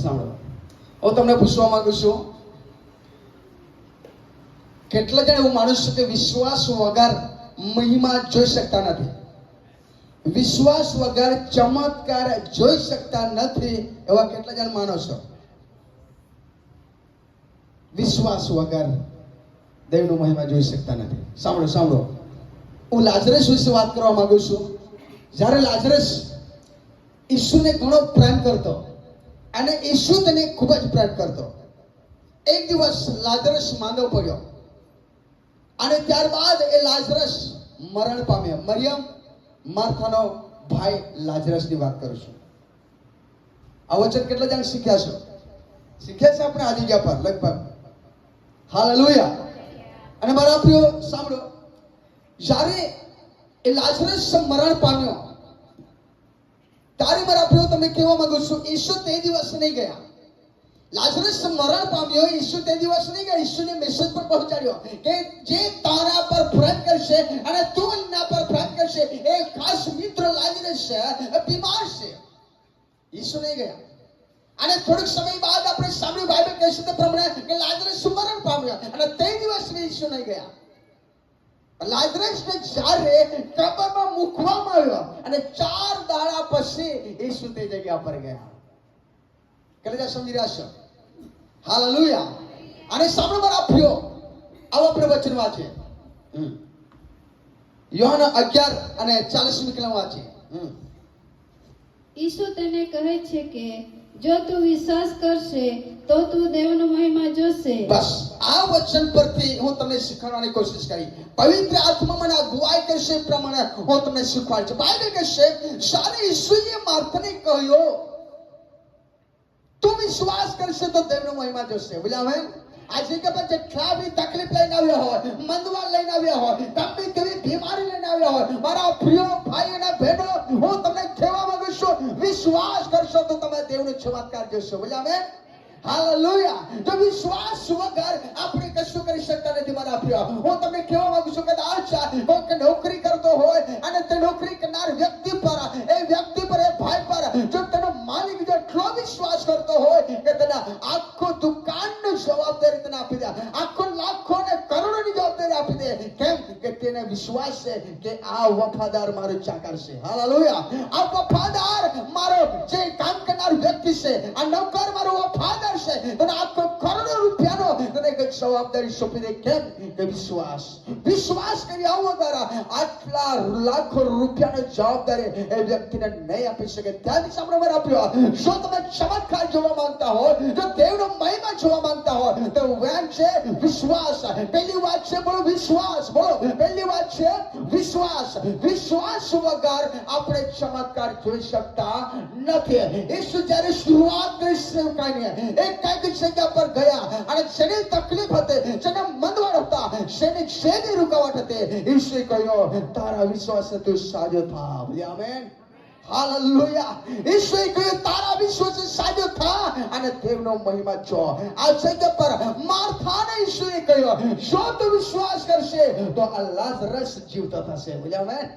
સાંભળો, હું તમને પૂછવા માંગુ છું, કેટલા જણ એવું માનું છું કે વિશ્વાસ વગર મહિમા જોઈ શકતા નથી? વિશ્વાસ વગર ચમત્કાર જોઈ શકતા નથી એવા કેટલા જણ માનો છો? વિશ્વાસ વગર દેવનું મહિમા જોઈ શકતા નથી. સાંભળો સાંભળો, હું લાજરસ વિશે વાત કરવા માંગુ છું. જ્યારે લાજરસ ઈસુને ઘણો પ્રેમ કરતો અને ઈસુ તેને ખૂબ જ પ્રેમ કરતો. એક દિવસ લાજરસ માંદો પડ્યો અને ત્યારબાદ એ લાજરસ મરણ પામ્યો. મરિયમ માર્થાનો ભાઈ લાજરસની વાત કરું છું. આ વચન કેટલા જણ શીખ્યા છો? શીખ્યા છે આપણે આ જગ્યા પર લગભગ. હાલેલુયા. અને મારા પ્રિયો સાંભળો, જ્યારે એ લાજરસ મરણ પામ્યો ત્યારે મારા પ્રિયો તમને કહેવા માંગુ છું, ઈસુ તે દિવસ નહીં ગયા. લાજરસ મરણ પામ્યો, ઈસુ તે દિવસ નહીં ગયા. ઈસુને મેસેજ પર પહોંચાડ્યો કે જે તારા પર પ્રેમ કરશે અને તું એના પર પ્રેમ કરશે, એ ખાસ મિત્ર લાજરસ બીમાર છે. ઈસુ નહીં ગયા. અને થોડુંક સમય બાદ આપણે સાંભળ્યું, બાઇબલ કહે છે તે પ્રમાણે કે લાજરસ મરણ પામ્યો અને તે દિવસે ઈસુ નહીં ગયા. લાજરસને જ્યારે કબરમાં મૂકવામાં આવ્યો અને 4 દાડા પછી ઈસુ તે જગ્યા પર ગયા. કેટલા સમજી રહ્યા છો? હાલેલુયા. અને સાંભળો મારા પ્રિયો, આવો આપણે વચન વાંચીએ. યોહાના 11 અને 40 કલમ વાંચીએ. ઈસુ તેને કહે છે કે જો તું વિશ્વાસ કરશે તો તું દેવનો મહિમા જોશે. બસ આ વચન પરથી હું તમને શીખવવાની કોશિશ કરી. પવિત્ર આત્મા મને અગુવાઈ કરશે એ પ્રમાણે હું તમને શીખવાડ છે. બાઇબલ કહે છે, જ્યારે ઈસુએ માર્થાને કહ્યું તું વિશ્વાસ કરશે તો દેવનો મહિમા જોશે. બોલ્યા હવે આજે કે પછી જેટલા બી તકલીફ લઈને આવ્યા હોય, મંદવાળ લઈને આવ્યા હોય, ગમે તેવી બીમારી લઈને આવ્યા હોય, મારા પ્રિય ભાઈ અને બહેનો, હું તમને કહેવા માંગુ છું, વિશ્વાસ કરશો તો તમે દેવનો ચમત્કાર જોશો. બોલ્યા હવે હાલેલુયા. જો વિશ્વાસ વગર આપણે કશું કરી શકતા નથી મારા પ્રિય. હું તમને કહેવા માંગુ છું, કદાચ કોઈ નોકરી કરતો હોય અને તે નોકરી કરનાર વ્યક્તિ પર, એ વ્યક્તિ પર, એ ભાઈ પર જો તેનો માલિક જેટલો વિશ્વાસ કરતો હોય કે તેના આખો દુકાનની જવાબદારી તેને આપી દે, આખો લાખો ને કરોડોની જવાબદારી આપી દે. કેમ કે તેને વિશ્વાસ છે કે આ વફાદાર મારો ચાકર છે. હાલેલુયા. આ વફાદાર મારો જે કામ કરનાર વ્યક્તિ છે, આ નોકર મારો વફાદાર છે, તો આખો કરોડો રૂપિયાનો તેને એક જવાબદારી સોંપી દે. કેમ કે વિશ્વાસ. વિશ્વાસ કર્યા વગર આટલા લાખો રૂપિયાની જવાબદારી એ વ્યક્તિને નહીં આપી શકે. ત્યાંથી સાંભળો મારા આપ્યો, જો તમે ચમત્કાર જોવા માંગતા હો, જો દેવનો મહિમા જોવા માંગતા હો, તો વેન છે વિશ્વાસ. પહેલી વાત છે, બોલો વિશ્વાસ. બોલો, પહેલી વાત છે વિશ્વાસ. વિશ્વાસ વગર આપણે ચમત્કાર જોઈ શકતા નથી. ઈસુ જ્યારે શરૂઆત કરી સેવકાની, એક કઈક જગ્યા પર ગયા અને શેની તકલીફ હતી, જેને મંદવાળ હતા, શેની રૂકાવટ હતી, ઈસુએ કહ્યું તારા વિશ્વાસથી તું સાજો થા. બોલ્યા આમેન. હાલેલુયા. ઈસુએ કહ્યું તારા વિશ્વાસથી સાજો થા અને દેવનો મહિમા જો. આ જગ્યા પર માર્થાને ઈસુએ કહ્યું જો તું વિશ્વાસ કરશે તો આ લાજરસ જીવતો થશે. બોલ્યા આમેન.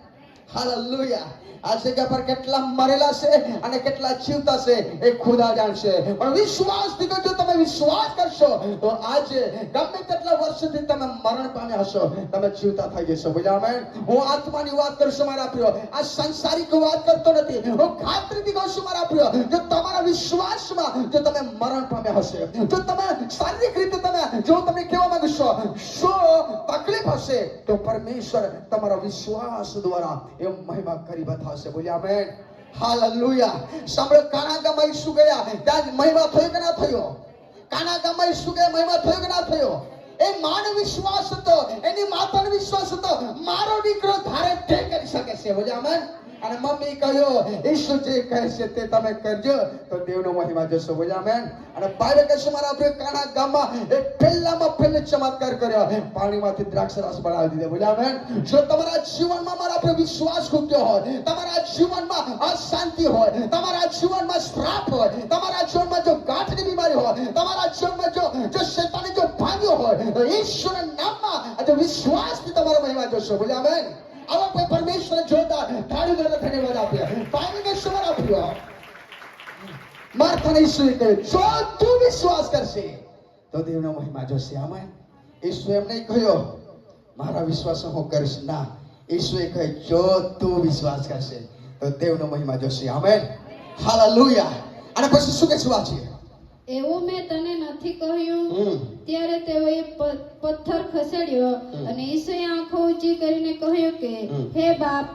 હાલેલુયા. આ જગ્યા પર કેટલા મરેલા છે અને કેટલા જીવતા છે એ ખુદા જાણશે. પણ વિશ્વાસથી જો તમે વિશ્વાસ કરશો તો આજે ગમે તેટલા વર્ષોથી તમે મરણ પામ્યા હશો, તમે જીવતા થઈ જશો. બોલ્યા આમેન. હું આત્માની વાત કરું છું મારા પ્રિય, આ સંસારિક વાત કરતો નથી. હું ખાતરીથી કહું છું મારા પ્રિય, જો તમારા વિશ્વાસમાં જો તમે મરણ પામ્યા હશે, જો તમે શારીરિક રીતે તમે જો તમને કહેવા માંગુ છો શું તકલીફ હશે, તો પરમેશ્વર તમારા વિશ્વાસ દ્વારા એ મહિમા કરી બતાવશે. બોલ્યા આમેન. હાલેલુયા. સાંભળો, કાના ગામમાં ઈસુ ગયા, ત્યાં મહિમા થયો કે ના થયો? કાના ગામમાં ઈસુ ગયા, મહિમા થયો કે ના થયો? એ માનો વિશ્વાસ હતો, એની માતાનો વિશ્વાસ હતો, મારો દીકરો ધારે તે કરી શકે છે. બોલ્યા આમેન. અને મમ્મી કહ્યું ઈસુ જે કહે છે તે તમે કરજો તો દેવનો મહિમા જોશો. બોલ્યા આમેન. અને બાઇબલ કહે છે મારા આપણે કાના ગામમાં એક પહેલો ચમત્કાર કર્યો, પાણીમાંથી દ્રાક્ષ રસ બનાવી દીધો. બોલ્યા આમેન. જો તમારા જીવનમાં મારા આપણે વિશ્વાસ ખૂટ્યો હોય, તમારા જીવનમાં અશાંતિ હોય, તમારા જીવનમાં શ્રાપ હોય, તમારા જીવનમાં જો ગાંઠની બીમારી હોય, તમારા જીવનમાં જો શૈતાને જો ભાંગ્યો હોય, તો ઈશ્વરના નામમાં આજે વિશ્વાસથી તમારો મહિમા જોશો. બોલ્યા આમેન. આવા કોઈ પરમેશ્વર જોરદાર તાળી દ્વારા ધન્યવાદ આપ્યા. બાઇબલ કે સમર આપ્યો. માર્થાને ઈસુએ કહ્યું, જો તું વિશ્વાસ કરશે તો દેવનો મહિમા જોશે. આમાં ઈસુ એમ નહીં કહ્યું મારા વિશ્વાસ હું કરીશ, ના, ઈસુએ કહ્યું જો તું વિશ્વાસ કરશે તો દેવનો મહિમા જોશે. Amen, hallelujah. અને પછી શું કે છે વાંચીએ? એવું મેં તને નથી કહ્યું? ત્યારે તેઓએ પથ્થર ખસેડ્યો અને ઈસુએ આંખો ઊંચી કરીને કહ્યું કે હે બાપ,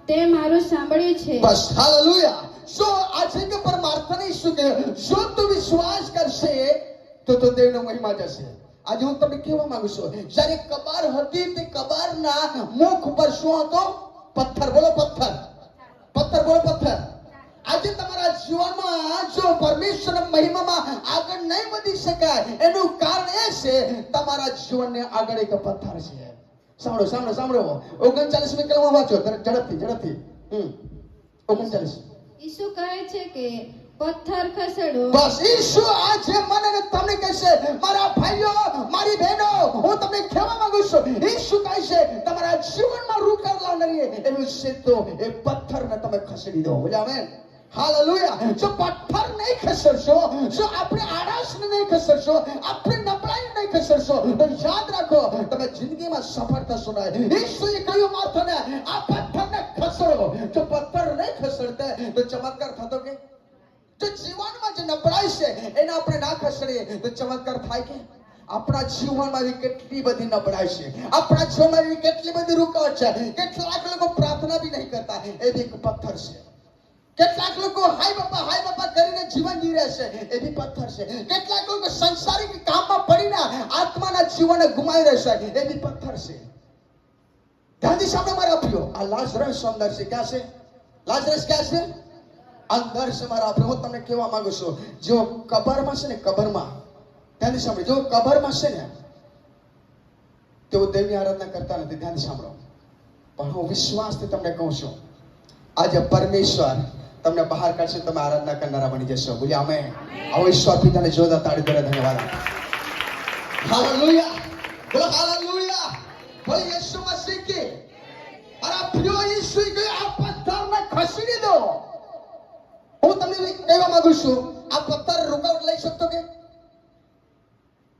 તે મારું સાંભળ્યું છે. બસ, હાલેલુયા. સો આ જગ્યા પર માર્થાને ઈસુ કહે જો તું વિશ્વાસ કરશે તો દેવનો મહિમા જશે. આજે હું તમને કહેવા માંગુ છું, જ્યારે કબર હતી તે કબરના મુખ ઉપર શું હતો? પથ્થર. બોલો પથ્થર. પથ્થર, બોલો પથ્થર. આજે તમારા જીવનમાં જો પરમેશ્વરના મહિમામાં આગળ નહીં વધી શકાય એનું કારણ એ છે તમારા જીવનને આગળ એક પથ્થર છે. સાંભળો સાંભળો સાંભળો. 39મી કલમમાં વાંચો ઝડપથી ઝડપથી. 39. ઈસુ કહે છે કે પથ્થર ખસેડો. બસ, ઈસુ આજે મને અને તમને કહેશે, મારા ભાઈઓ, મારી બહેનો, હું તમને કહેવા માંગુ છું, ઈસુ કહે છે તમારા જીવનમાં રૂકાવ લાવનારી એનું છે તો એ પથ્થરને તમે ખસેડી દો. બોલ્યા આમેન, હાલેલુયા. જો પથ્થર નહીં ખસેડશો, જો આપણે આળસને નહીં ખસેડશો, આપણે નબળાઈને નહીં ખસેડશો તો યાદ રાખો તમે જિંદગીમાં સફળ થશો નહીં. ઈસુએ કહ્યું માર્થાને આ પથ્થરને ખસેડો. જો પથ્થર નહીં ખસેડતે તો ચમત્કાર થતો કે? જો જીવનમાં જે નબળાઈ છે એને આપણે ના ખસેડીએ તો ચમત્કાર થાય કે? આપણા જીવનમાં એવી કેટલી બધી નબળાઈ છે, આપણા જીવનમાં એવી કેટલી બધી રૂકાવટ છે. કેટલાક લોકો પ્રાર્થના બી નહીં કરતા, એ બી એક પથ્થર છે. કેટલાક લોકો હાય બાપા કરીને જીવન જીવે છે, એ બી પથ્થર છે. કેટલાક લોકો સંસારિક કામમાં પડીને આત્માના જીવનને ગુમાવી રહેશે, એ બી પથ્થર છે. ધ્યાનથી સાંભળો મારા પ્રિયો, આ લાઝરસ અંદર છે. ક્યાં છે લાઝરસ? ક્યાં છે? અંદર છે મારા પ્રિયો. હું તમને કહેવા માંગુ છું, જો કબરમાં છે ને, કબરમાં, ધ્યાનથી સાંભળો, જો કબરમાં છે ને તેઓ દેવની આરાધના કરતા નથી. ધ્યાનથી સાંભળો. પણ હું વિશ્વાસથી તમને કહું છું, આજે પરમેશ્વર તમને બહાર કાઢશે, તમે આરાધના કરનારા બની જશો. બોલ્યા આમેન. આવો ઈશ્વર પિતાને જોરદાર તાળી દ્વારા ધન્યવાદ. હાલેલુયા, બોલો હાલેલુયા, બોલો યેસુ મસીહ કી. મારા પ્રિય ઈસુ કે આ પથ્થરને ખસેડી દો. હું તમને કહેવા માંગુ છું, આ પથ્થર રૂકાવટ લઈ શકતો કે?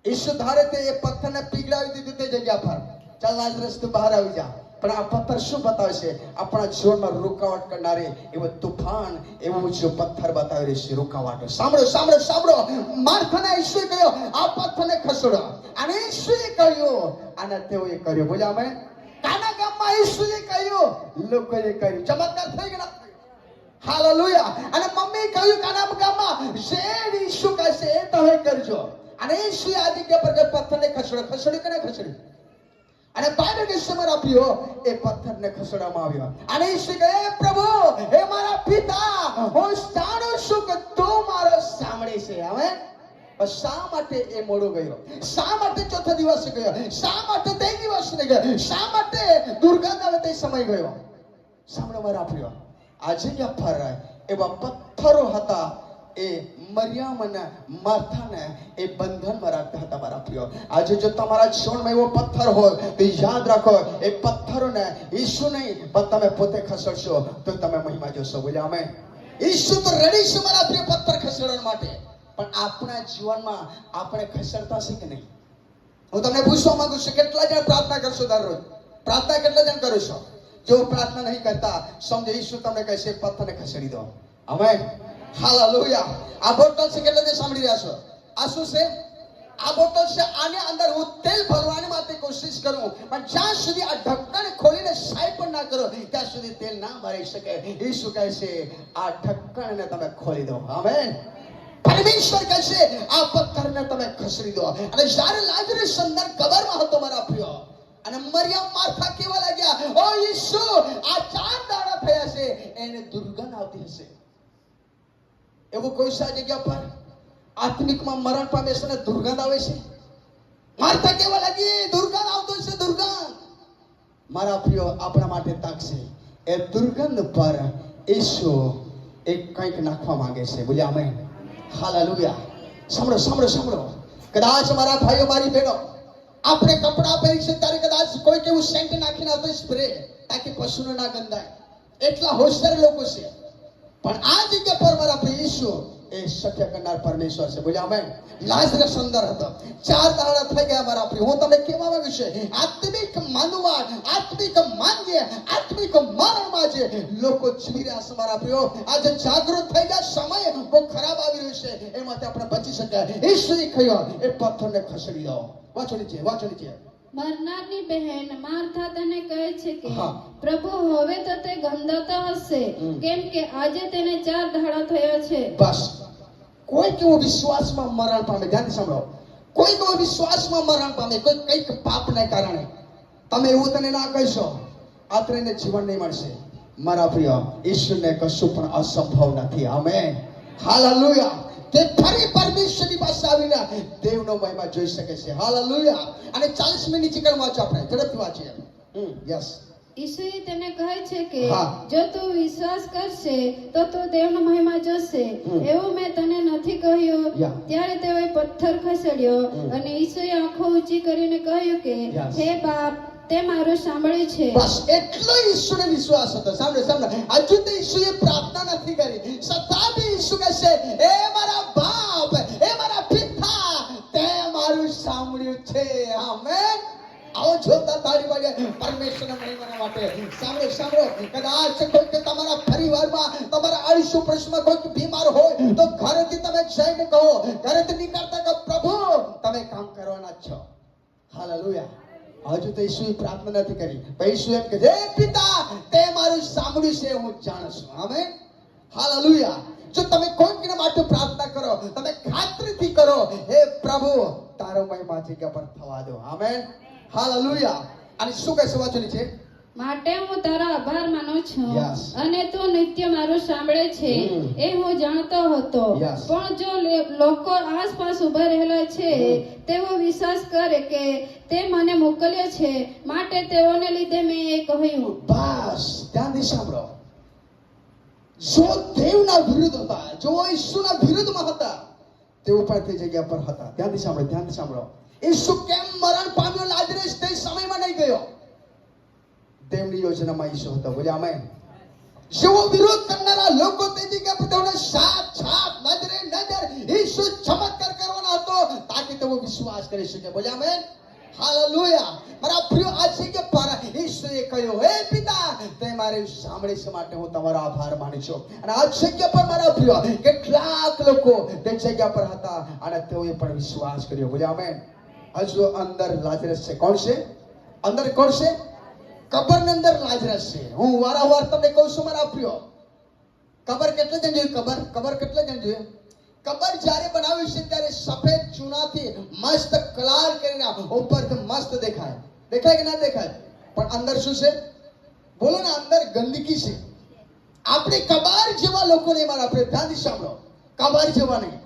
ઈસુ ધારે તે એ પથ્થરને પીગળાવી દીધું તે જગ્યા પર, ચાલ લાઝરસ તું બહાર આવી જા. પણ આ પથ્થર શું બતાવે છે? આપણા જીવનમાં રૂકાવટ કરનારે એવું તુફાન, એવું જો પથ્થર બતાવી રહી છે, રૂકાવટ. સાંભળો સાંભળો સાંભળો. માર્થાને ઈસુએ કહ્યું આ પથ્થરને ખસેડો, અને ઈસુએ કહ્યું અને તેઓએ કર્યું. બોલ્યા આમેન. કાના ગામમાં ઈસુએ કહ્યું, લોકોએ કર્યું. ચમત્કાર થઈ ગયો. હાલેલુયા. અને મમ્મી કહ્યું કાના ગામમાં, જે ઈસુ કહેશે એ તમે કરજો. અને ઈસુએ આ જગ્યા પર પથ્થરને ખસેડો. ખસેડી કે ના ખસેડી? અને બાઇબલ કહે છે મારા પ્રિયો, એ પથ્થરને ખસેડવામાં આવ્યો. અને ઈસુ કહે, પ્રભુ, હે મારા પિતા, હું જાણું છું કે તું મારો સાંભળે છે. હવે શા માટે એ મોડો ગયો? શા માટે ચોથા દિવસે ગયો? શા માટે તે દિવસે ગયો? શા માટે દુર્ગંધ આવે તે સમય ગયો? સાંભળો મારા પ્રિયો, આ જગ્યા પર એવા પથ્થરો હતા, એ મરિયમ અને માર્થાને એ બંધનમાં રાખતા હતા. મારા પ્રિયો, આજે જો તમારા જીવનમાં એવો પથ્થર હોય તો યાદ રાખો, એ પથ્થરોને ઈસુ નહીં પણ તમે પોતે ખસેડશો તો તમે મહિમા જોશો. બોલ્યા આમેન. ઈસુ તો રેડી છે મારા પ્રિય પથ્થર ખસેડવા માટે, પણ આપણા જીવનમાં આપણે ખસેડતા છે કે નહીં? હું તમને પૂછવા માંગુ છું, કેટલા જણ પ્રાર્થના કરશો દરરોજ? પ્રાર્થના કેટલા જણ કરો છો? જો પ્રાર્થના નહીં કરતા, સમજો ઈસુ તમને કહેશે પથ્થરને ખસેડી દો. Amen, hallelujah. આ બોટલ છે, કેટલા જણ સાંભળી રહ્યા છો? આ શું છે? આ બોટલ છે. આની અંદર હું તેલ ભરવાની માટે કોશિશ કરું, પણ જ્યાં સુધી આ ઢક્કણ ખોલીને સાઈડ પર ના કરો ત્યાં સુધી તેલ ના ભરાઈ શકે. ઈસુ કહે છે આ ઢક્કણને તમે ખોલી દો. આમેન. પરમેશ્વર કહે છે આ પથ્થરને તમે ખસેડી દો. અને જ્યારે લાઝરસ અંદર કબરમાં હતો મારા પ્રિય, અને મરિયમ માર્થા કેવા લાગ્યા, ઓ ઈસુ, આ 4 દાડા થયા છે, એને દુર્ગંધ આવતી હશે. એવું કોઈ સા જગ્યા પર આત્મિકમાં મરણ પામે છે ને દુર્ગંધ આવે છે? માર્થા કેવા લાગી? દુર્ગંધ આવતો છે, દુર્ગંધ. મારા પ્રિયો, આપણા માટે તાક છે. એ દુર્ગંધ પર ઈસુ એક કંઈક નાખવા માંગે છે. બોલ્યા આમેન, હાલેલુયા. સાંભળો સાંભળો સાંભળો. કદાચ મારા ભાઈઓ, મારી બહેનો, આપણે કપડા પહેરી છે ત્યારે કદાચ કોઈ કેવું સેન્ટ નાખીને આવતો સ્પ્રે, તાકી પશુને ના ગંધાય. એટલા હોશિયાર લોકો છે. પણ આ જગ્યા પર મારા પ્રિય ઈસુ એ શક્ય કરનાર પરમેશ્વર છે. બોલ્યા આમેન. લાઝરસ અંદર હતો, 4 દાડા થઈ ગયા મારા પ્રિય. હું તમને કહેવા માંગુ છું, આત્મિક માંદવાન, આત્મિક માંદગી, આત્મિક મરણમાં જે લોકો જીવી રહ્યા છે મારા પ્રિયો, આજે જાગૃત થઈ ગયા. સમય બહુ ખરાબ આવી રહ્યો છે, એમાંથી આપણે બચી શકાય. ઈશ્વરે કહ્યું એ પથ્થરને ખસેડી દો. વાંચો નીચે. મરનારની બહેન માર્થા તેને કહે છે કે હા. પ્રભુ હવે તો તે ગંધાતો હશે, કેમ કે આજે તેને 4 દાડા થયા છે. બસ. કોઈ કેવો વિશ્વાસમાં મરણ પામે, ધ્યાનથી સાંભળો. કોઈ કેવો વિશ્વાસમાં મરણ પામે, કોઈ કંઈક પાપને કારણે તમે એવું તને ના કહેશો, આત્રેને જીવન નહીં મળશે. મારા પ્રિય, ઈશ્વરને કશું પણ અસંભવ નથી. આમેન. હાલેલુયા. તે ફરી પરમેશ્વરની પાસે આવીને દેવનો મહિમા જોઈ શકે છે. હાલેલુયા. અને 40 મિનિટ નીચે વાંચો, આપણે ઝડપથી વાંચીએ. યસ. ઈસુએ તેને કહે છે કે હા. જો તું વિશ્વાસ કરશે તો તું દેવનો મહિમા જોશે. એવું મેં તને નથી કહ્યું? યા. ત્યારે તેઓએ પથ્થર ખસેડ્યો અને ઈસુએ આંખો ઊંચી કરીને કહ્યું કે યસ. હે બાપ, તે મારું સાંભળ્યું છે. બસ એટલો ઈશ્વરને વિશ્વાસ હતો. સાંભળો. હજુ તો ઈશ્વરે પ્રાર્થના નથી કરી, છતાં બી ઈસુ કહેશે, એ મારા બાપ, એ મારા પિતા, તે મારું સાંભળ્યું છે. આમેન. આવો જોતા તાળી પાડીએ પરમેશ્વરના મહિમાના માટે. સાંભળો. કદાચ કોઈ કે તમારા પરિવારમાં, તમારા આયુષ્ય પ્રશ્નમાં કોઈ બીમાર હોય તો ઘરેથી તમે જઈને કહો, ઘરેથી નીકળતા કહો, પ્રભુ તમે કામ કરવાના જ છો. હાલેલુયા. હજુ તો ઈશ્વરે પ્રાર્થના નથી કરી, પણ ઈશ્વર એમ કહે, હે પિતા, તે મારું સાંભળ્યું છે, હું જાણું છું. આમેન. હાલેલુયા. જો તમે કોઈકને માટે પ્રાર્થના કરો, તમે ખાતરીથી કરો, હે પ્રભુ તારો મહિમા જગ્યા પર થવા દો. આમેન. હાલેલુયા. અને શું કહેશે, વાંચો નીચે. માટે હું તારો આભાર માનું છું Yes. અને તું નિત્ય મારું સાંભળે છે એ હું જાણતો હતો. Yes. પણ જો લોકો આસપાસ ઉભા રહેલા છે તેઓ વિશ્વાસ કરે કે તે મને મોકલ્યો છે, માટે તેઓને લીધે મેં એ કહ્યું. બસ ધ્યાનથી સાંભળો. જો દેવના વિરુદ્ધ હતા, જો ઈસુના વિરુદ્ધમાં હતા, તેઓ પણ તે જગ્યા પર હતા. ધ્યાનથી સાંભળો. ઈસુ કેમ મરણ પામ્યો? લાજરસ તે સમયમાં નહીં ગયો. દેવની યોજનામાં ઈસુ હતો. બોલ્યા આમેન. જેવો વિરોધ કરનારા લોકો તે જગ્યા પર તેઓને સાક્ષાત નજરે નજર ઈસુ ચમત્કાર કરવાનો હતો, તાકી તેઓ વિશ્વાસ કરી શકે. બોલ્યા આમેન. હાલેલુયા. મારા પ્રિય, આ જગ્યા પર ઈસુએ કહ્યું, હે પિતા, તે મારે સાંભળી છે, માટે હું તમારો આભાર માનું છું. અને આ જગ્યા પર મારા પ્રિય કેટલાક લોકો તે જગ્યા પર હતા અને તેઓએ પણ વિશ્વાસ કર્યો. બોલ્યા આમેન. હજુ અંદર લાજરસ છે. કોણ છે અંદર? કોણ છે? કબરની અંદર લાજરસ છે. હું વારંવાર તમને કહું છું મારા પ્રિય, કબર કેટલા જણ જોયું? કબર કેટલા જણ જોયું? કબર જ્યારે બનાવી છે ત્યારે સફેદ ચૂનાથી મસ્ત કલર કરીને ઉપરથી મસ્ત દેખાય કે ના દેખાય? પણ અંદર શું છે? બોલો ને, અંદર ગંદકી છે. આપણે કબર જેવા લોકો નહીં મારા પ્રિય, ધ્યાનથી સાંભળો. કબર જેવા નહીં.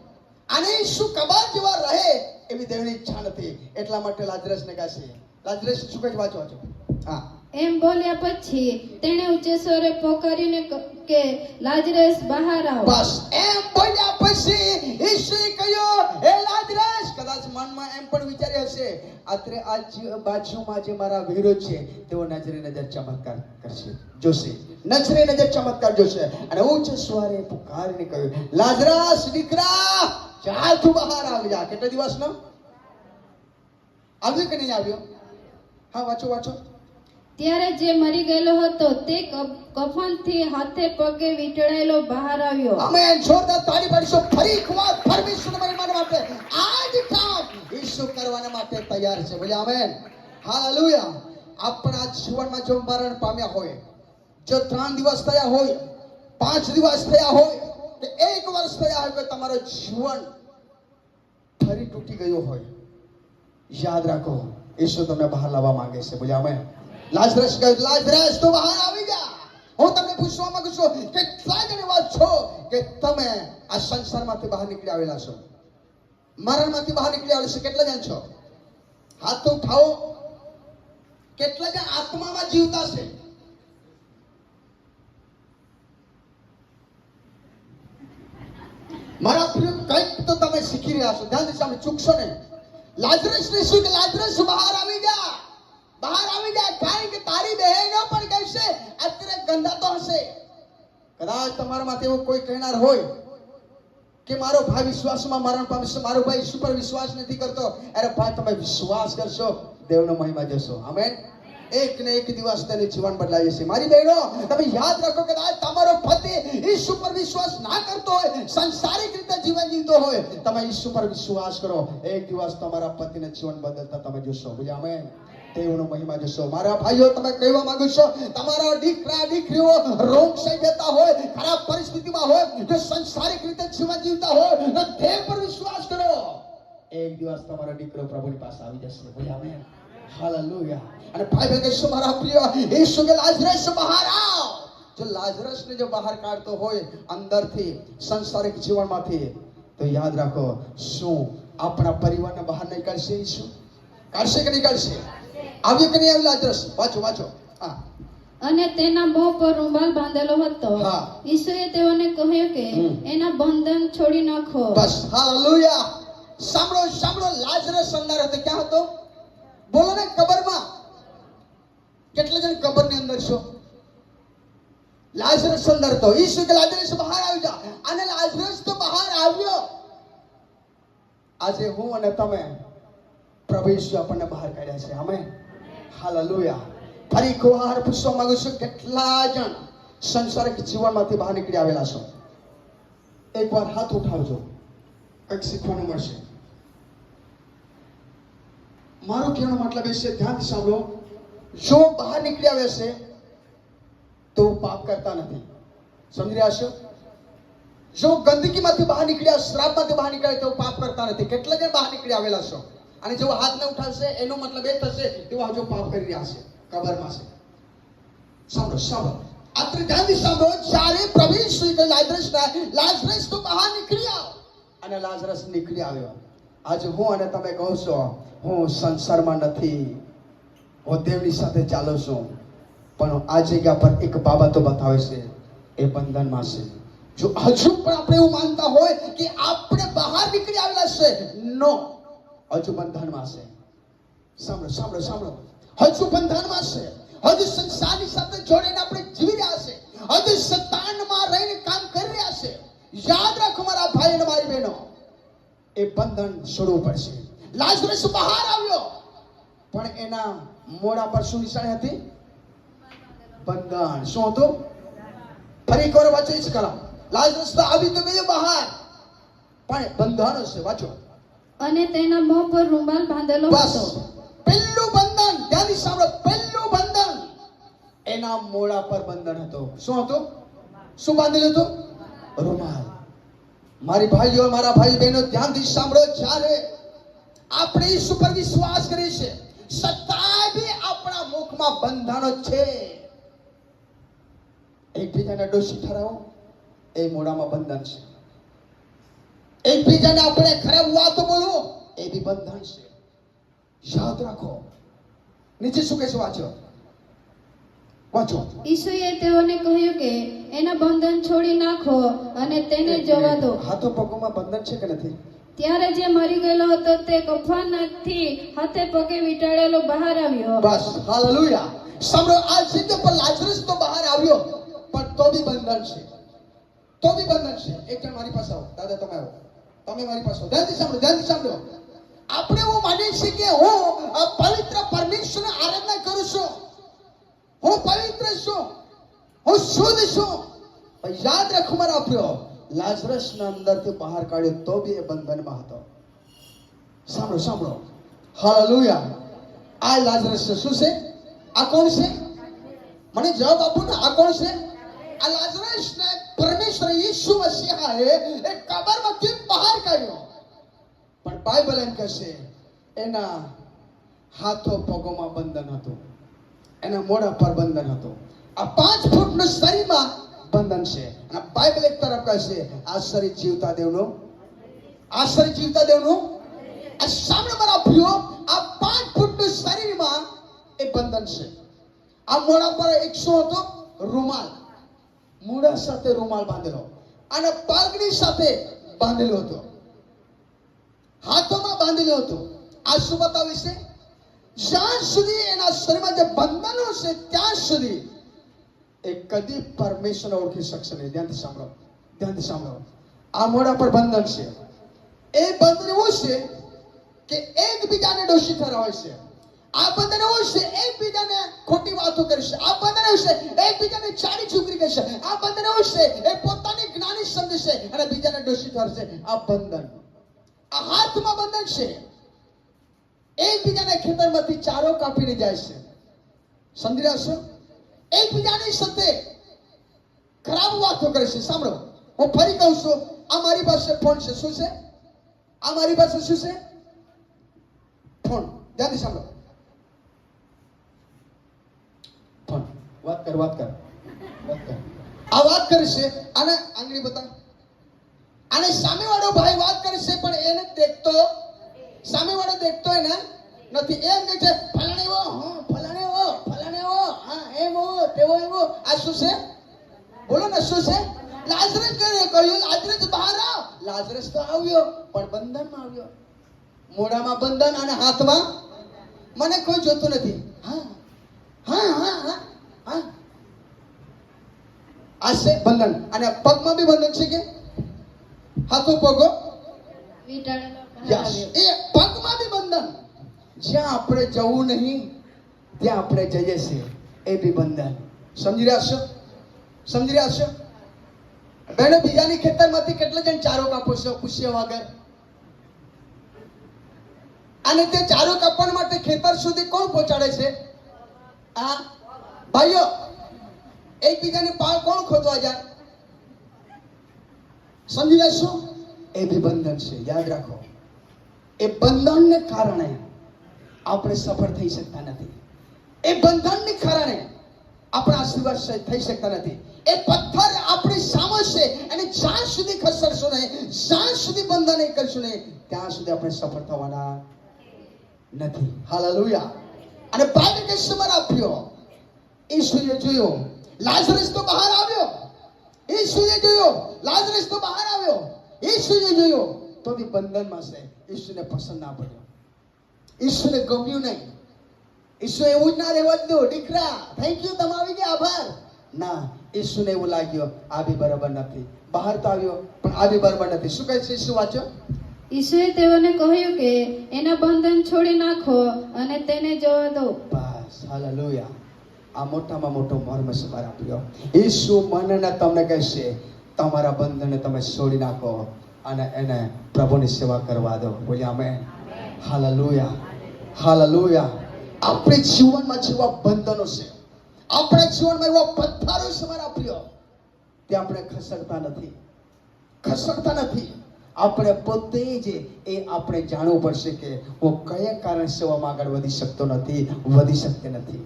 અને શું કબર જેવા રહે એવી દેવની ઈચ્છા નથી. એટલા માટે લાજરસને કહે છે. લાજરસ શું કહે? વાંચો. હા. એમ બોલ્યા પછી તેણે ઊંચે સ્વરે પોકારીને કે લાજરસ બહાર આવ. બસ એમ બોલ્યા પછી ઈસુએ કહ્યું, હે લાજરસ. કદાચ મનમાં એમ પણ વિચાર્યું હશે, આત્રે આ બાજુમાં જે મારા વિરોધ છે તેઓ નજરે નજર ચમત્કાર કરશે, જોશે. નજરે નજર ચમત્કાર જોશે. અને ઊંચે સ્વરે પુકારીને કહ્યું, લાજરસ દીકરા, ચાલ તું બહાર આવી જા. કેટલા દિવસનો? આવ્યો કે નહીં આવ્યો? હા, વાંચો. ત્યારે જે મરી ગયેલો હતો તે કફનથી હાથે પગે વીંટળાયેલો બહાર આવ્યો. આમેન. જોરદાર તાળી પાડીશો ફરી એક વાર પરમેશ્વરના મહિમા માટે. આ જ કામ ઈસુ કરવા માટે તૈયાર છે. બોલ્યા આમેન. હાલેલુયા. આપણા જીવનમાં જો મરણ પામ્યા હોય, જો 3 દિવસ થયા હોય, 5 દિવસ થયા હોય કે 1 વર્ષ થયા હોય, કે તમારો જીવન ફરી તૂટી ગયું હોય, યાદ રાખો ઈસુ તમને બહાર લાવવા માંગે છે. બોલ્યા આમેન. લાજરસ કહ્યું, લાજરસ તું બહાર આવી જા. હું તમને પૂછવા માંગુ છું, કેટલા જણ એવા છો કે તમે આ સંસારમાંથી બહાર નીકળી આવેલા છો, મરણમાંથી બહાર નીકળી આવેલા છો? કેટલા જણ છો? હાથ તો ઉઠાવો. કેટલા જણ આત્મામાં જીવતા છે? મારા પ્રિય, કંઈક તો તમે શીખી રહ્યા છો. ધ્યાનથી સામે ચૂકશો નહીં. લાજરસને શું કે, લાજરસ બહાર આવી જા. કારણ કે તારી બહેનો પણ કહેશે અત્યારે ગંધાતો હશે. કદાચ તમારામાંથી એવું કોઈ કહેનાર હોય કે મારો ભાઈ વિશ્વાસમાં મરણ પામશે, મારો ભાઈ ઈસુ પર વિશ્વાસ નથી કરતો, અરે ભાઈ તમે વિશ્વાસ કરશો, દેવનો મહિમા જોશો. આમેન. એક ને એક દિવસ તેનું જીવન બદલાઈ જશે. મારી બહેનો, તમે યાદ રાખો કે તમારો પતિ ઈસુ પર વિશ્વાસ ના કરતો હોય, સંસારિક રીતે જીવન જીવતો હોય, તમે ઈસુ પર વિશ્વાસ કરો, એક દિવસ તમારા પતિને જીવન બદલતા તમે જોશો. બોલ્યા આમેન. દેવનો મહિમા જોશો. મારા ભાઈઓ, તમે કહેવા માંગુ છો તમારા દીકરા દીકરીઓ રોગ થઈ જતા હોય, ખરાબ પરિસ્થિતિમાં હોય, જો સંસારિક રીતે જીવન જીવતા હોય તો દેવ પર વિશ્વાસ કરો, એક દિવસ તમારો દીકરો પ્રભુની પાસે આવી જશે. બોલ્યા આમેન. હાલેલુયા. અને ભાઈ બહેન કહેશો મારા પ્રિય ઈસુ કે લાજરસ બહાર આવ. જો લાજરસને જો બહાર કાઢતો હોય અંદરથી સંસારિક જીવનમાંથી, તો યાદ રાખો, શું આપણા પરિવારને બહાર નહીં કાઢશે ઈસુ? કાઢશે કે નહીં કાઢશે? આવ્યો કે નહીં આવ્યો લાજરસ? વાંચો વાંચો. હા. અને તેના મોં પર રૂમાલ બાંધેલો હતો. હા. ઈસુએ તેઓને કહ્યું કે એના બંધન છોડી નાખો. બસ. હાલેલુયા. સાંભળો સાંભળો. લાજરસ અંદર હતો. ક્યાં હતો? બોલો ને, કબરમાં. કેટલા જણ કબરની અંદર છો? લાજરસ અંદર હતો. ઈસુ કે લાજરસ બહાર આવી જા. અને લાજરસ તો બહાર આવ્યો. આજે હું અને તમે, પ્રભુ ઈસુ આપણને બહાર કાઢ્યા છે. આમેન. હાલેલુયા. ફરી એક વાર પૂછવા માંગુ છું, કેટલા જણ સંસારિક જીવનમાંથી બહાર નીકળી આવેલા છો? એકવાર હાથ ઉઠાવજો, કંઈક શીખવાનું મળશે. મારો કહેવાનો મતલબ એ છે, ધ્યાનથી સાંભળો, જો બહાર નીકળી આવે છે તો પાપ કરતા નથી. સમજી રહ્યા છો? જો ગંદકીમાંથી બહાર નીકળ્યા, શ્રાપમાંથી બહાર નીકળ્યા તો પાપ કરતા નથી. કેટલા જણ બહાર નીકળી આવેલા છો? અને જો હાથ ન ઉઠાવશે એનો મતલબ એ થશે તેઓ હજુ પાપ કરી રહ્યા છે, કબરમાં છે. સાંભળો સાંભળો, આત્રે ધ્યાનથી સાંભળો. જ્યારે પ્રભુ ઈસુ કે લાજરસ તો બહાર નીકળી આવ, અને લાજરસ નીકળી આવ્યો. આજે હું અને તમે કહો છો, હું સંસારમાં નથી, હું દેવની સાથે ચાલું છું, પણ આ જગ્યા પર એક બાબતો બતાવે છે, એ બંધનમાં છે. જો હજુ પણ આપણે એવું માનતા હોય કે આપણે બહાર નીકળી આવેલા છે, નો, હજુ બંધનમાં છે. સાંભળો સાંભળો સાંભળો, હજુ બંધનમાં છે. હજુ સંસારની સાથે જોડીને આપણે જીવી રહ્યા છે, હજુ શૈતાનમાં રહીને કામ કરી રહ્યા છે. યાદ રાખો મારા ભાઈ અને મારી બહેનો, એ બંધન છોડવું પડશે. લાજરસ બહાર આવ્યો, પણ એના મોઢા પર શું નિશાની હતી? બંધન. શું હતું? ફરી એક વાર વાંચો ઈસ કલમ. લાજરસ તો આવી તો ગયો બહાર, પણ બંધન હશે. વાંચો. અને તેના મોં પર રૂમાલ બાંધેલો બસ. હતો. પહેલું બંધન, ધ્યાનથી સાંભળો, પહેલું બંધન એના મોઢા પર બંધન હતો. શું હતું? શું બાંધેલું હતું? રૂમાલ. મારી ભાઈઓ, મારા ભાઈ બહેનો, ધ્યાનથી સાંભળો. જ્યારે આપણે ઈસુ પર વિશ્વાસ કરીએ છીએ, છતાં બી આપણા મુખમાં બંધનો છે. એકબીજાને દોષી ઠરાવો, એ મોઢામાં બંધન છે. એકબીજાને આપણે ખરાબ વાતો બોલો, એ બી બંધન છે. યાદ રાખો. નીચે શું કહેશે? વાંચો વાંચો. ઈસુએ તેઓને કહ્યું કે એના બંધન છોડી નાખો અને તેને જવા દો. હાથો પગોમાં બંધન છે કે નથી? ત્યારે જે મરી ગયેલો હતો તે કફનથી હાથે પગે વીંટાળેલો બહાર આવ્યો. બસ. હાલેલુયા. સાંભળો, આ જગ્યા પર લાજરસ તો બહાર આવ્યો, પણ તો બી બંધન છે. તો બી બંધન છે. એક જણ મારી પાસે આવો. દાદા તમે આવો. તમે મારી પાસે આવો. ધ્યાનથી સાંભળો, ધ્યાનથી સાંભળો. આપણે એવું માનીએ છીએ કે હું પવિત્ર પરમેશ્વરની આરાધના કરું છું, હું પવિત્ર છું, હું શુદ્ધ છું. પણ યાદ રાખો મારા પ્રિય, લાજરસના અંદરથી બહાર કાઢ્યો તો બી એ બંધનમાં હતો. સાંભળો સાંભળો. હાલેલુયા. આ લાજરસ છે. શું છે? આ કોણ છે? મને જવાબ આપો ને. આ કોણ છે? આ લાજરસને પરમેશ્વર ઈસુ મસીહાએ એ કબરમાંથી બહાર કાઢ્યો. પણ બાઇબલ એમ કહે છે એના હાથો પગોમાં બંધન હતું, એના મોઢા પર બંધન હતું. આ 5 ફૂટનું શરીરમાં બંધન છે. અને બાઇબલ એક તરફ કહે છે આ શરીર જીવતા દેવનું, આ શરીર જીવતા દેવનું. આ સામે મારા પ્રિયો, આ 5 ફૂટનું શરીરમાં એ બંધન છે. આ મોઢા પર એક શું હતો? રૂમાલ. મોઢા સાથે રૂમાલ બાંધેલો, અને પગની સાથે બાંધેલો હતો, હાથોમાં બાંધેલો હતો. આ શું બતાવે છે? જ્યાં સુધી એના શરીરમાં જે બંધનો છે ત્યાં સુધી એ કદી પરમેશ્વરને ઓળખી શકશે નહીં. ધ્યાનથી સાંભળો, ધ્યાનથી સાંભળો. આ મોઢા પર બંધન છે. એ બંધન એવું છે કે એકબીજાને દોષી ઠરાવે છે. આ બંધન એવું છે એકબીજાને ખોટી વાતો કરશે. આ બંધન એવું છે એકબીજાને ચારી ચૂકરી કરશે. આ બંધન એવું છે એ પોતાની જ્ઞાની સમજશે અને બીજાને દોષી ઠરશે. આ બંધન. આ હાથમાં બંધન છે. એકબીજાના ખેતરમાંથી ચારો કાપીને જાય છે. સમજી રહ્યા છો? એકબીજાની સાથે ખરાબ વાતો કરે છે. સાંભળો, હું ફરી કહું છું, આ મારી પાસે ફોન છે. શું છે? આ મારી પાસે શું છે? ફોન. ધ્યાનથી સાંભળો. ફોન. વાત કર. આ વાત કરે છે. આને આંગળી બતા. આને સામેવાળો ભાઈ વાત કરે છે પણ એને દેખતો, સામેવાળો દેખતો એને નથી. એમ કહે છે ફલાણેવો, હા એવો તેવો એવો. આ શું છે? બોલો ને શું છે? લાઝરસ કહ્યું લાઝરસ બહાર આવ. લાઝરસ તો આવ્યો પણ બંધનમાં આવ્યો. મોઢામાં બંધન અને હાથમાં મને કોઈ જોતું નથી. આ છે બંધન. અને પગમાં બી બંધન છે કે હાથો પગો વીંટાળેલો એ પગમાં બી બંધન. જ્યાં આપણે જવું નહીં ત્યાં આપણે જઈએ છીએ. એ બી બંધન. સમજી રહ્યા છો? બહેનો, બીજાની ખેતરમાંથી કેટલા જણ ચારો કાપો છો પૂછ્યા વગર? અને તે ચારો કાપવા માટે ખેતર સુધી કોણ પહોંચાડે છે? આ ભાઈઓ. એકબીજાની પાળ કોણ ખોદવા જાય? સમજી લેશો? એ બી બંધન છે. યાદ રાખો, એ બંધનને કારણે આપણે સફળ થઈ શકતા નથી. એ બંધનને કારણે આપણા આશીર્વાદ થઈ શકતા નથી. એ પથ્થર આપણી સામે છે અને જ્યાં સુધી ખસરશું નહીં, જ્યાં સુધી બંધન નહીં કરશું નહીં, ત્યાં સુધી આપણે સફળ થવાના નથી. હાલેલુયા. અને બાઇબલ કે સમર આપ્યો. ઈસુએ જોયો લાઝરસ તો બહાર આવ્યો. ઈસુએ જોયો લાઝરસ તો બહાર આવ્યો. ઈસુએ જોયો તો બી બંધનમાં છે. ઈસુને પસંદ ના પડ્યો. ઈસુને ગમ્યું નહીં. ઈસુ એવું જ ના રહેવા દો. દીકરા થેન્ક યુ, તમે આવી ગયા, આભાર. ના, ઈસુને એવું લાગ્યો આ બી બરાબર નથી. બહાર તો આવ્યો પણ આ બી બરાબર નથી. શું કહે છે? શું વાંચો? ઈસુએ તેઓને કહ્યું કે એના બંધન છોડી નાખો અને તેને જવા દો. બસ. હાલેલુયા. આ મોટામાં મોટો મર્મ છે મારા પ્રિય. ઈસુ મને તમને કહેશે તમારા બંધનને તમે છોડી નાખો અને એને પ્રભુની સેવા કરવા દો. બોલ્યા આમેન. હાલેલુયા. આપણે જીવનમાં જેવા બંધનો છે, આપણા જીવનમાં એવા પથ્થરો છે મારા પ્રિય, તે આપણે ખસકતા નથી. આપણે પોતે જ એ આપણે જાણવું પડશે કે હું કયા કારણ સેવામાં આગળ વધી શકતી નથી.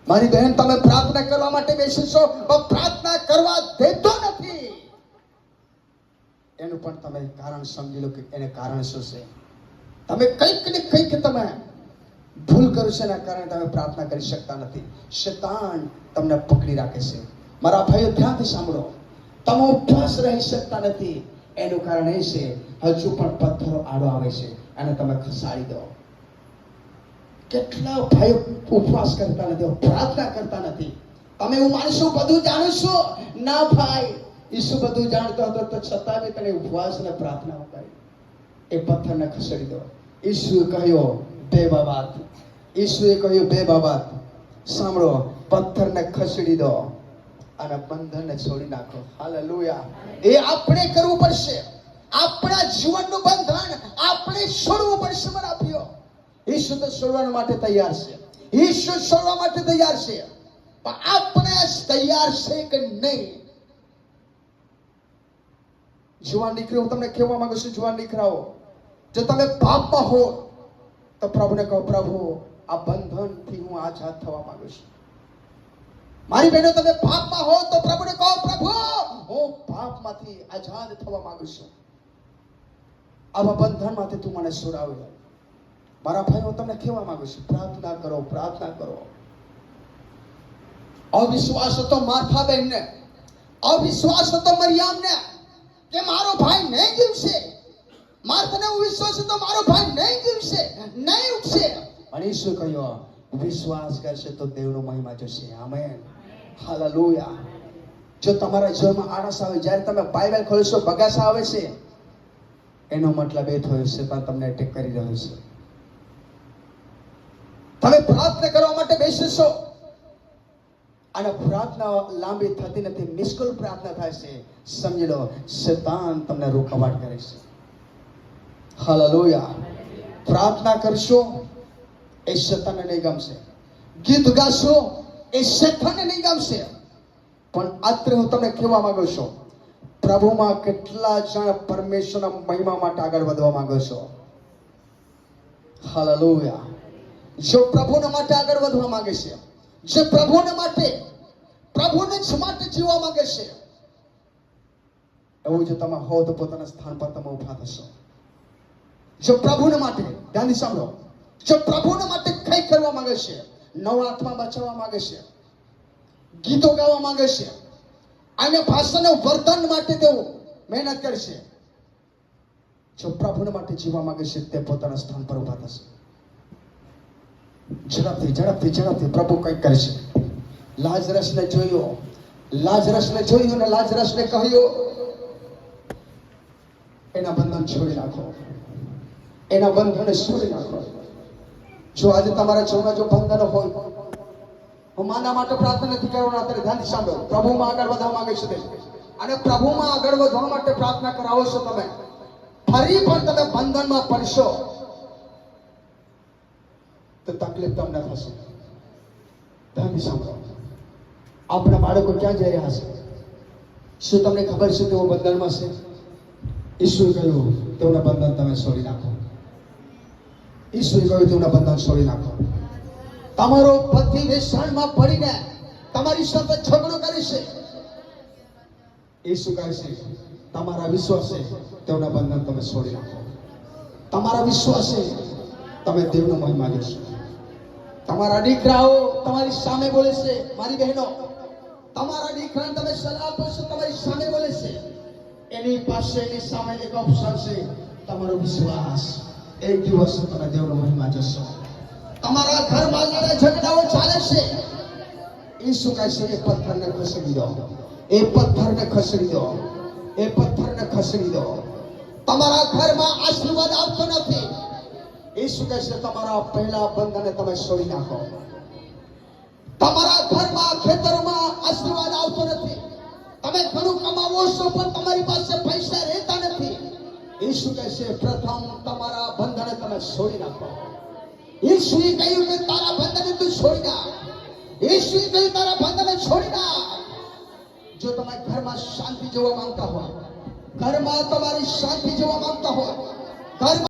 મારી બહેન, તમે પ્રાર્થના કરવા માટે બેસશો પણ પ્રાર્થના કરવા દેતો નથી. એનું પણ તમે કારણ સમજી લો કે એને કારણ શું છે. તમે કંઈક ને કંઈક તમે ભૂલ કરો છો, એના કારણે તમે પ્રાર્થના કરી શકતા નથી. શૈતાન તમને પકડી રાખે છે. મારા ભાઈઓ, ધ્યાનથી સાંભળો. તમે ઉપવાસ રહી શકતા નથી એનું કારણ એ છે હજુ પણ પથ્થરો આડો આવે છે અને તમે ખસાડી દો. કેટલા ભાઈઓ ઉપવાસ કરતા નથી, પ્રાર્થના કરતા નથી. તમે એવું માનશો બધું જાણો છો? ના ભાઈ, ઈસુ બધું જાણતો હતો તો છતાં બી તને ઉપવાસ અને પ્રાર્થના કરી. એ પથ્થરને ખસેડી દો. ઈસુએ કહ્યું બે બાબત. સાંભળો, પથ્થરને ખસેડી દો અને બંધનને છોડી નાખો. હાલેલુયા. એ આપણે કરવું પડશે. આપણા જીવનનું બંધન આપણે છોડવું પડશે મારા પ્રિય. ઈસુ તો છોડવા માટે તૈયાર છે. પણ આપણે તૈયાર છે કે નહીં? જુવાન દીકરીઓ, તમને કહેવા માંગુ છું, જુવાન દીકરાઓ, જો તમે પાપમાં હો તો પ્રભુને કહો, પ્રભુ આ બંધનથી હું આઝાદ થવા માંગુ છું. મારી બહેનો, તમે પાપમાં હો તો પ્રભુને કહો, પ્રભુ હું પાપમાંથી આઝાદ થવા માંગુ છું. આવા બંધનમાંથી તું મને છોડાવી. મારા ભાઈઓ, તમને કહેવા માંગુ છું, પ્રાર્થના કરો. અવિશ્વાસ હતો માર્થા બહેનને, અવિશ્વાસ હતો મરિયમને કે મારો ભાઈ નહીં જીવશે. માર્થાને વિશ્વાસ હતો મારો ભાઈ નહીં જીવશે, નહીં ઉઠશે. પણ ઈસુએ કહ્યું વિશ્વાસ કરશે તો દેવનો મહિમા જોશે. આમેન. હાલેલુયા. જો તમારા જીવનમાં આળસ આવે, જ્યારે તમે બાઇબલ ખોલશો બગાસા આવે છે, એનો મતલબ એ થયો શેતાન તમને એટેક કરી રહ્યો છે. તમે પ્રાર્થના કરવા માટે બેસશો અને પ્રાર્થના લાંબી થતી નથી, નિષ્ફળ પ્રાર્થના થાય છે, સમજી લો શેતાન તમને રોકાવાટ કરે છે. હાલેલુયા. પ્રાર્થના કરશો એ શેતાનને નહીં ગમશે, ગીત ગાશો એ શેતાનને નહીં ગમશે. પણ અત્રે હું તમને કહેવા માંગુ છું, પ્રભુમાં કેટલા જણ પરમેશ્વરના મહિમા માટે આગળ વધવા માંગો છો? હાલેલુયા. જો પ્રભુના માટે આગળ વધવા માંગે છે, જે પ્રભુને માટે, પ્રભુને જ માટે જીવવા માંગે છે, એવું જો તમે હો તો પોતાના સ્થાન પર તમે ઉભા થશો. જો પ્રભુને માટે, ધ્યાનથી સાંભળો, જો પ્રભુને માટે કંઈ કરવા માંગે છે, નવા આત્મા બચાવવા માંગે છે, ગીતો ગાવા માંગે છે, અને ભાષાના વર્તન માટે તેઓ મહેનત કરશે, જો પ્રભુને માટે જીવવા માંગે છે, તે પોતાના સ્થાન પર ઉભા થશે. ઝડપથી ઝડપથી ઝડપથી પ્રભુ કંઈક કરશે. લાજરસને જોયું અને લાજરસને કહ્યું, એના બંધન છોડી નાખો, એના બંધનને છોડી નાખો. જો આજે તમારા જીવનમાં જો બંધન હોય, હું માના માટે પ્રાર્થના નથી કરવાનો, અત્યારે ધ્યાનથી સાંભળો. પ્રભુમાં આગળ વધવા માંગે છે અને પ્રભુમાં આગળ વધવા માટે પ્રાર્થના કરાવો છો તમે, ફરી પણ તમે બંધનમાં પડશો તો તકલીફ તમને થશે. ધ્યાનથી સાંભળો. આપણા બાળકો ક્યાં જઈ રહ્યા છે? શું તમને ખબર છે તેઓ બંધનમાં છે? ઈશ્વરે કહ્યું તેઓના બંધન તમે છોડી નાખો. ઈશ્વરે કહ્યું તેઓના બંધન છોડી નાખો. તમારો પતિ વેચાણમાં પડીને તમારી સાથે ઝઘડો કરે છે, ઈસુ કહે છે તમારા વિશ્વાસે તેઓના બંધન તમે છોડી નાખો. તમારા વિશ્વાસે તમે દેવનો મહિમા જોશો. તમારા દીકરાઓ તમારી સામે બોલે છે, મારી બહેનો, તમારા દીકરાને તમે સલાહ આપો છો, તમારી સામે બોલે છે, એની પાસે એની સામે એક ઓપ્શન છે, તમારો વિશ્વાસ. એક દિવસ તમે દેવનો મહિમા જોશો. તમારા ઘરમાં લડાઈ ઝઘડાઓ ચાલે છે, ઈસુ કહે છે એ પથ્થરને ખસેડી દો, એ પથ્થરને ખસેડી દો, એ પથ્થરને ખસેડી દો. તમારા ઘરમાં આશીર્વાદ આવતો નથી, ઈસુ કહે છે તમારા પહેલા બંધનને તમે છોડી નાખો. તમારા ઘરમાં ખેતરમાં આશીર્વાદ આવતો નથી, તમે ઘણું કમાવો છો પણ તમારી પાસે પૈસા રહેતા નથી, ઈસુ કહે છે પ્રથમ તમારા બંધનને તમે છોડી નાખો. ઈસુએ કહ્યું કે તારા બંધનને તું છોડી નાખ. ઈસુએ કહ્યું તારા બંધનને છોડી નાખ. જો તમે ઘરમાં શાંતિ જોવા માંગતા હોય, ઘરમાં તમારી શાંતિ જોવા માંગતા હોય, ઘરમાં